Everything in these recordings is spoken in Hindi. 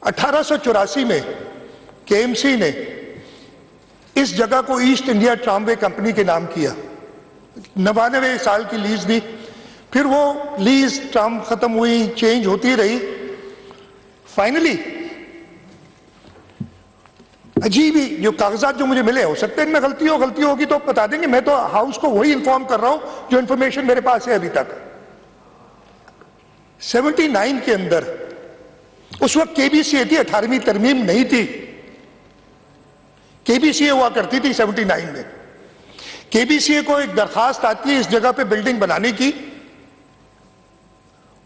1884 में केएमसी ने इस जगह को ईस्ट इंडिया ट्रामवे कंपनी के नाम किया। 99 साल की लीज दी, फिर वो लीज टर्म खत्म हुई, चेंज होती रही। फाइनली अजीब ही जो कागजात जो मुझे मिले, हो सकता है इनमें गलती होगी तो बता देंगे, मैं तो हाउस को वही इंफॉर्म कर रहा हूं जो इंफॉर्मेशन मेरे पास है अभी तक। 79 के अंदर, उस वक्त केबीसीए थी, 18वीं तरमीम नहीं थी, केबीसीए हुआ करती थी 79 में। केबीसीए को एक दरखास्त आती है इस जगह पे बिल्डिंग बनाने की,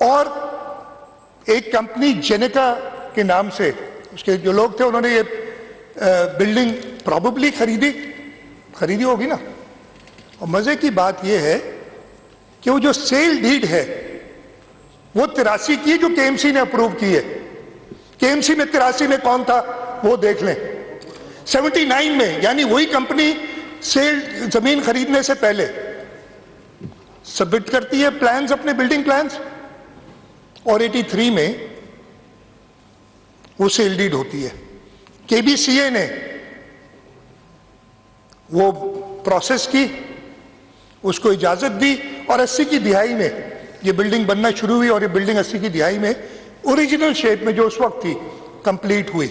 और एक कंपनी जेनेका के नाम से, उसके जो लोग थे उन्होंने ये बिल्डिंग प्रॉबेबली खरीदी होगी ना। और मजे की बात यह है कि वो जो सेल डीड है वो 83 की, जो केएमसी ने अप्रूव की है। केएमसी में 83 में कौन था वो देख लें। 79 में, यानी वही कंपनी सेल जमीन खरीदने से पहले सबमिट करती है प्लान्स, अपने बिल्डिंग प्लान्स, और 83 में वो सेल डीड होती है। केबीसीए ने वो प्रोसेस की, उसको इजाजत दी, और 80 की दिहाई में ये बिल्डिंग बनना शुरू हुई, और ये बिल्डिंग 80 की दिहाई में ओरिजिनल शेप में जो उस वक्त थी कंप्लीट हुई।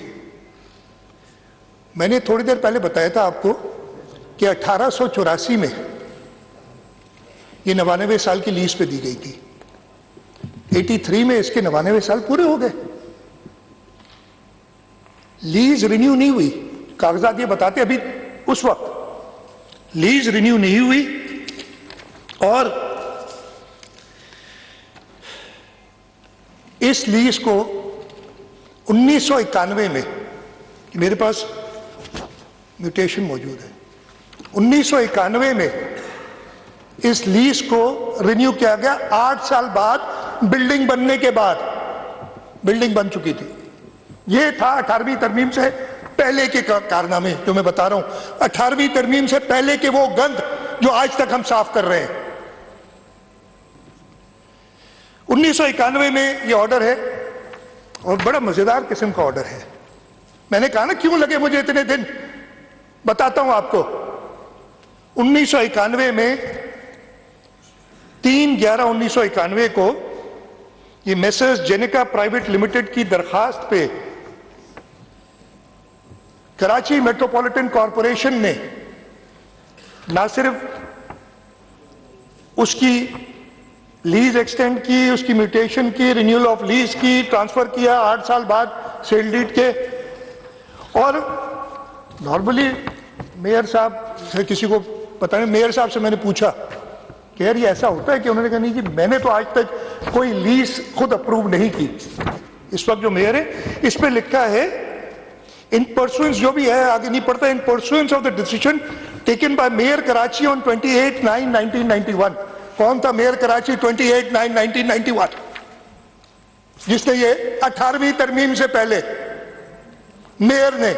मैंने थोड़ी देर पहले बताया था आपको कि 1884 में ये 99 साल की लीज पे दी गई थी। 83 में इसके 99 साल पूरे हो गए, लीज रिन्यू नहीं हुई। कागजात ये बताते अभी उस वक्त लीज रिन्यू नहीं हुई, और इस लीज को 1991 में, मेरे पास म्यूटेशन मौजूद है, 1991 में इस लीज को रिन्यू किया गया। 8 साल बाद, बिल्डिंग बनने के बाद, बिल्डिंग बन चुकी थी। ये था 18वीं तरमीम से पहले के कारनामे जो मैं बता रहा हूं। 18वीं तरमीम से पहले के वो गंद जो आज तक हम साफ कर रहे हैं। 1991 में ये ऑर्डर है, और बड़ा मजेदार किस्म का ऑर्डर है। मैंने कहा ना क्यों लगे मुझे इतने दिन, बताता हूं आपको। 1991 में 3/11/1991 को ये मेसर्स जेनेका प्राइवेट लिमिटेड की दरखास्त पे कराची मेट्रोपॉलिटन कॉरपोरेशन ने ना सिर्फ उसकी लीज एक्सटेंड की, उसकी म्यूटेशन की, रिन्यूअल ऑफ लीज की, ट्रांसफर किया 8 साल बाद सेल डीड के। और नॉर्मली मेयर साहब से, किसी को पता नहीं, मेयर साहब से मैंने पूछा कि यार ये ऐसा होता है कि, उन्होंने कहा नहीं जी, मैंने तो आज तक कोई लीज खुद अप्रूव नहीं की। इस वक्त जो मेयर है इस पे लिखा है इन परसुएंस, जो भी है आगे नहीं पड़ता, इन pursuance of the decision taken by mayor Karachi on 28/9/1991। कौन था मेयर कराची 28/9/1991, जिसने ये 18वीं तरमीम से पहले मेयर ने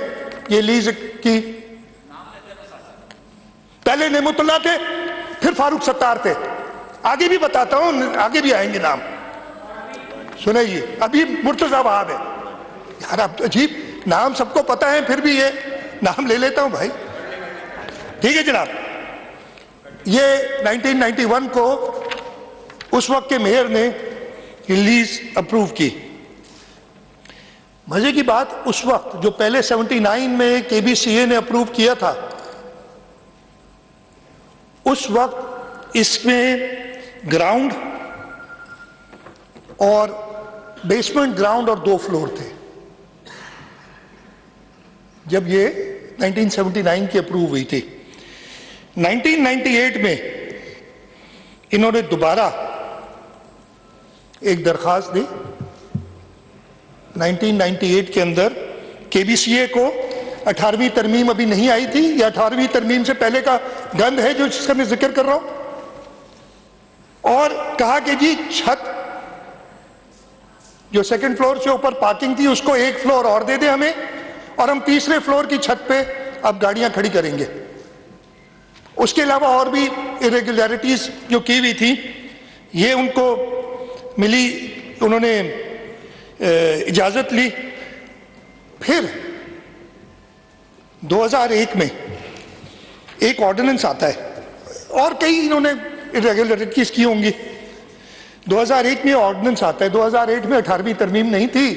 ये लीज की। पहले नेमुतुल्लाह थे, फिर फारूक सत्तार थे, आगे भी बताता हूं, आगे भी आएंगे नाम। सुनिए, अभी मुर्तजा वहाब है। यार अब अजीब नाम सबको पता है, फिर भी ये नाम ले लेता हूं भाई। ठीक है जनाब, ये 1991 को उस वक्त के मेयर ने लीज अप्रूव की। मजे की बात, उस वक्त जो पहले 79 में केबीसीए ने अप्रूव किया था, उस वक्त इसमें ग्राउंड और बेसमेंट ग्राउंड और 2 फ्लोर थे। जब ये 1979 की अप्रूव हुई थी, 1998 में इन्होंने दोबारा एक दरखास्त दी। 1998 के अंदर केबीसीए को 18वीं तरमीम अभी नहीं आई थी, या 18वीं तरमीम से पहले का गंद है जो जिसका मैं जिक्र कर रहा हूं, और कहा कि जी छत जो 2nd फ्लोर से ऊपर पार्किंग थी उसको 1 फ्लोर और दे दे हमें, और हम 3रे फ्लोर की छत पे अब गाड़ियां खड़ी करेंगे। उसके अलावा और भी इरेगुलरिटीज जो की हुई थी ये उनको मिली, उन्होंने इजाजत ली, फिर 2001 में एक ऑर्डिनेंस आता है, और कई इन्होंने इरेगुलरिटीज की होंगी। 2001 में ऑर्डिनेंस आता है, 2008 में 18वीं तरमीम नहीं थी,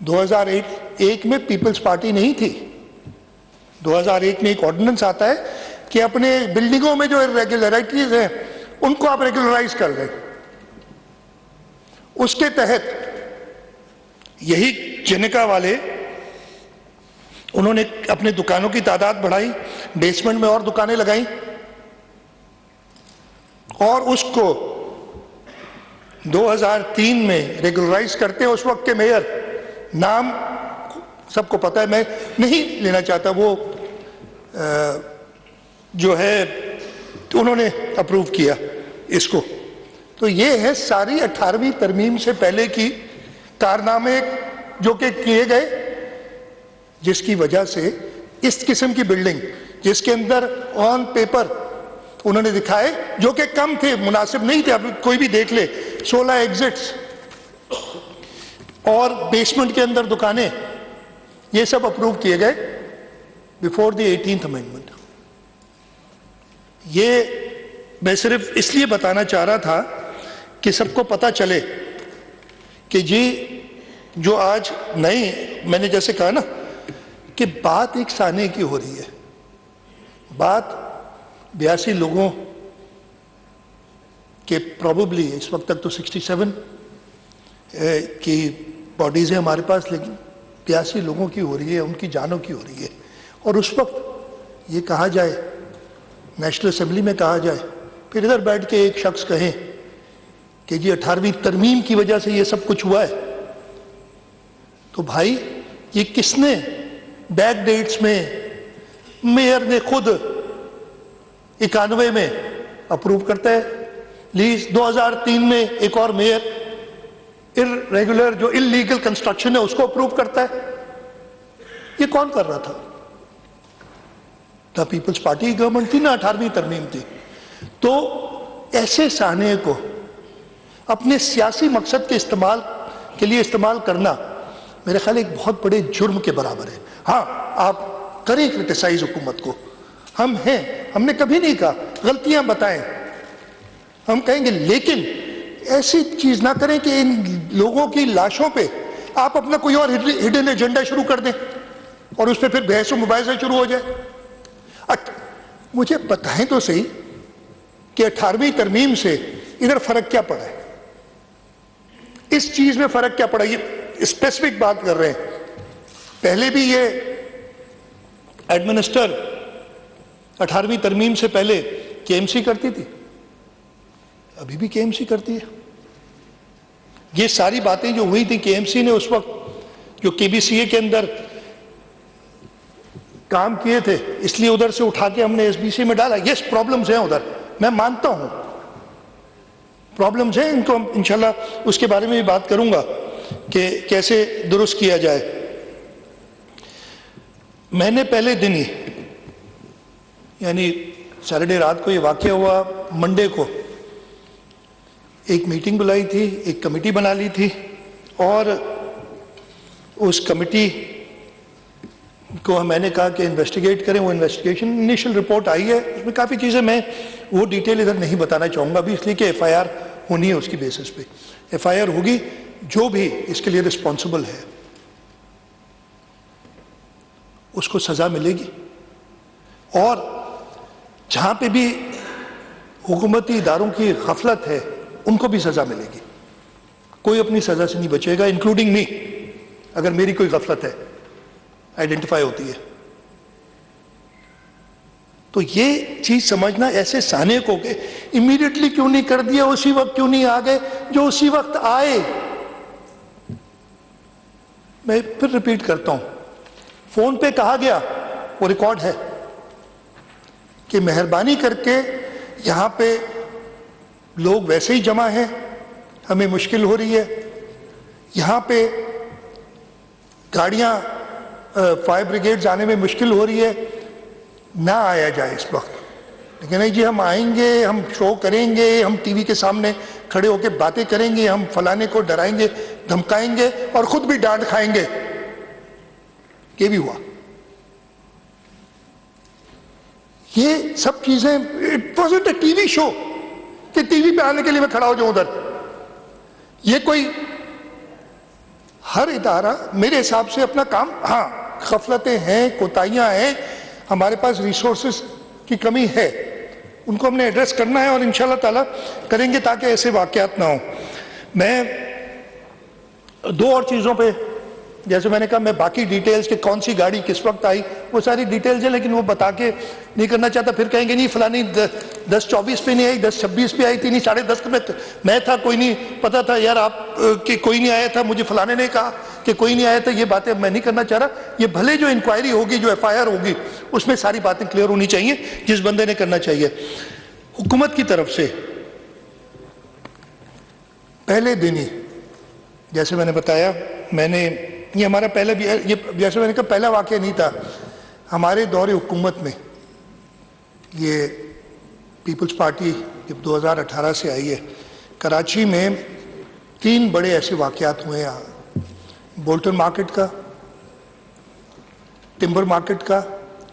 2001 में पीपल्स पार्टी नहीं थी। 2001 में एक ऑर्डिनेंस आता है कि अपने बिल्डिंगों में जो इरेगुलरिटीज हैं उनको आप रेगुलराइज कर दें। उसके तहत यही जिनेका वाले, उन्होंने अपने दुकानों की तादाद बढ़ाई, बेसमेंट में और दुकानें लगाई, और उसको 2003 में रेगुलराइज करते हैं। उस वक्त के मेयर, नाम सबको पता है, मैं नहीं लेना चाहता, वो जो है उन्होंने अप्रूव किया इसको। तो ये है सारी 18वीं तरमीम से पहले की कारनामे जो कि किए गए, जिसकी वजह से इस किस्म की बिल्डिंग, जिसके अंदर ऑन पेपर उन्होंने दिखाए जो कि कम थे, मुनासिब नहीं थे, अब कोई भी देख ले, 16 एग्जिट्स और बेसमेंट के अंदर दुकानें, ये सब अप्रूव किए गए बिफोर द 18th अमेंडमेंट। ये मैं सिर्फ इसलिए बताना चाह रहा था कि सबको पता चले कि जी जो आज नई, मैंने जैसे कहा ना कि बात एक साने की हो रही है, बात 82 लोगों के, प्रॉबेबली इस वक्त तक तो 67 की बॉडीज है हमारे पास, लेकिन 82 लोगों की हो रही है, उनकी जानों की हो रही है। और उस वक्त ये कहा जाए, नेशनल असेंबली में कहा जाए, फिर इधर बैठ के एक शख्स कहे कि जी 18वीं तरमीम की वजह से ये सब कुछ हुआ है, तो भाई ये किसने बैक डेट्स में, मेयर ने खुद 91 में अप्रूव करता है लीज, 2003 में एक और मेयर इररेगुलर जो इलीगल कंस्ट्रक्शन है उसको अप्रूव करता है। ये कौन कर रहा था? ना पीपल्स पार्टी की गवर्नमेंट थी, ना 18वीं तरमीम थी। तो ऐसे साने को अपने सियासी मकसद के इस्तेमाल के लिए इस्तेमाल करना मेरे ख्याल एक बहुत बड़े जुर्म के बराबर है। हाँ, आप करें क्रिटिसाइज हुकूमत को, हम हैं, हमने कभी नहीं कहा, गलतियां बताएं, हम कहेंगे, लेकिन ऐसी चीज ना करें कि इन लोगों की लाशों पे आप अपना कोई और हिडन एजेंडा शुरू कर दें और उस पर फिर बहस मुबाहिसा शुरू हो जाए। मुझे बताएं तो सही कि 18वीं तरमीम से इधर फर्क क्या पड़ा है, इस चीज में फर्क क्या पड़ा? ये स्पेसिफिक बात कर रहे हैं। पहले भी ये एडमिनिस्टर 18वीं तरमीम से पहले केएमसी करती थी, अभी भी केएमसी करती है। ये सारी बातें जो हुई थी, केएमसी ने उस वक्त जो केबीसीए के अंदर काम किए थे, इसलिए उधर से उठा के हमने एसबीसी में डाला। यस, प्रॉब्लम्स हैं उधर, मैं मानता हूं प्रॉब्लम्स हैं, इनको इंशाल्लाह उसके बारे में भी बात करूंगा कि कैसे दुरुस्त किया जाए। मैंने पहले दिन ही, यानी सैटरडे रात को ये वाकया हुआ, मंडे को एक मीटिंग बुलाई थी, एक कमेटी बना ली थी, और उस कमेटी को मैंने कहा कि इन्वेस्टिगेट करें। वो इन्वेस्टिगेशन इनिशियल रिपोर्ट आई है, उसमें काफ़ी चीज़ें, मैं वो डिटेल इधर नहीं बताना चाहूँगा अभी, इसलिए कि एफआईआर होनी है, उसकी बेसिस पे एफआईआर होगी। जो भी इसके लिए रिस्पॉन्सिबल है उसको सज़ा मिलेगी, और जहाँ पे भी हुकूमती इदारों की गफलत है उनको भी सज़ा मिलेगी। कोई अपनी सज़ा से नहीं बचेगा, इंक्लूडिंग मी, अगर मेरी कोई गफलत है आइडेंटिफाई होती है। तो ये चीज समझना, ऐसे साने को के इमीडिएटली क्यों नहीं कर दिया, उसी वक्त क्यों नहीं आ गए जो उसी वक्त आए। मैं फिर रिपीट करता हूं, फोन पे कहा गया, वो रिकॉर्ड है, कि मेहरबानी करके यहां पे लोग वैसे ही जमा हैं, हमें मुश्किल हो रही है, यहां पे गाड़ियां फायर ब्रिगेड आने में मुश्किल हो रही है, ना आया जाए इस वक्त। लेकिन नहीं जी, हम आएंगे, हम शो करेंगे, हम टीवी के सामने खड़े होकर बातें करेंगे, हम फलाने को डराएंगे, धमकाएंगे और खुद भी डांट खाएंगे। ये भी हुआ। ये सब चीजें, इट वॉज़न्ट अ टीवी शो कि टीवी पे आने के लिए मैं खड़ा हो जाऊं उधर। ये कोई, हर इदारा मेरे हिसाब से अपना काम, हाँ गफलतें हैं, कोताहियां हैं, हमारे पास रिसोर्सेस की कमी है, उनको हमने एड्रेस करना है और इंशाल्लाह ताला करेंगे ताकि ऐसे वाकयात ना हो। मैं दो और चीज़ों पे, जैसे मैंने कहा मैं बाकी डिटेल्स कि कौन सी गाड़ी किस वक्त आई वो सारी डिटेल्स है, लेकिन वो बता के नहीं करना चाहता, फिर कहेंगे नहीं फलानी 10:24 पे नहीं आई, 10:26 पे आई थी, नहीं 10:30 में मैं था, कोई नहीं पता था यार आप कि कोई नहीं आया था, मुझे फलाने ने कहा कि कोई नहीं आया था। ये बातें मैं नहीं करना चाह रहा। ये भले जो इंक्वायरी होगी, जो FIR होगी, उसमें सारी बातें क्लियर होनी चाहिए जिस बंदे ने करना चाहिए। हुकूमत की तरफ से पहले दिन ही, जैसे मैंने बताया, मैंने ये हमारा पहले भी, ये जैसे मैंने कहा पहला वाकया नहीं था हमारे दौरे हुकूमत में। ये पीपल्स पार्टी जब 2018 से आई है, कराची में 3 बड़े ऐसे वाकयात हुए हैं, बोल्टन मार्केट का, टिम्बर मार्केट का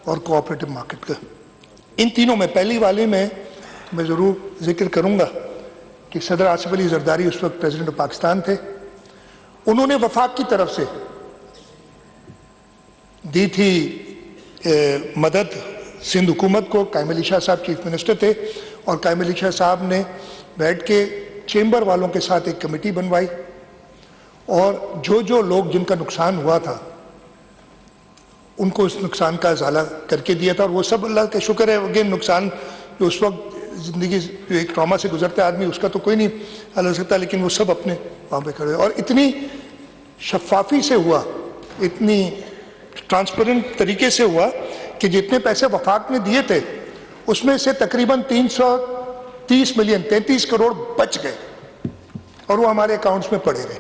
और कोऑपरेटिव मार्केट का। इन तीनों में पहली वाले में मैं ज़रूर जिक्र करूंगा कि सदर आसिफ अली जरदारी उस वक्त प्रेसिडेंट ऑफ पाकिस्तान थे। उन्होंने वफाक की तरफ से दी थी मदद सिंध हुकूमत को। कायम अली शाह साहब चीफ मिनिस्टर थे और कायम अली शाह साहब ने बैठ के चेंबर वालों के साथ एक कमेटी बनवाई और जो लोग जिनका नुकसान हुआ था उनको उस नुकसान का इजाला करके दिया था। और वो सब अल्लाह का शुक्र है, अगेन नुकसान जो उस वक्त ज़िंदगी एक ट्रॉमा से गुजरता है आदमी, उसका तो कोई नहीं हल हो सकता, लेकिन वो सब अपने वहाँ पे खड़े और इतनी शफाफी से हुआ, इतनी ट्रांसपेरेंट तरीके से हुआ कि जितने पैसे वफाक ने दिए थे उसमें से तकरीबन 330 मिलियन 33 करोड़ बच गए और वो हमारे अकाउंट्स में पड़े रहे।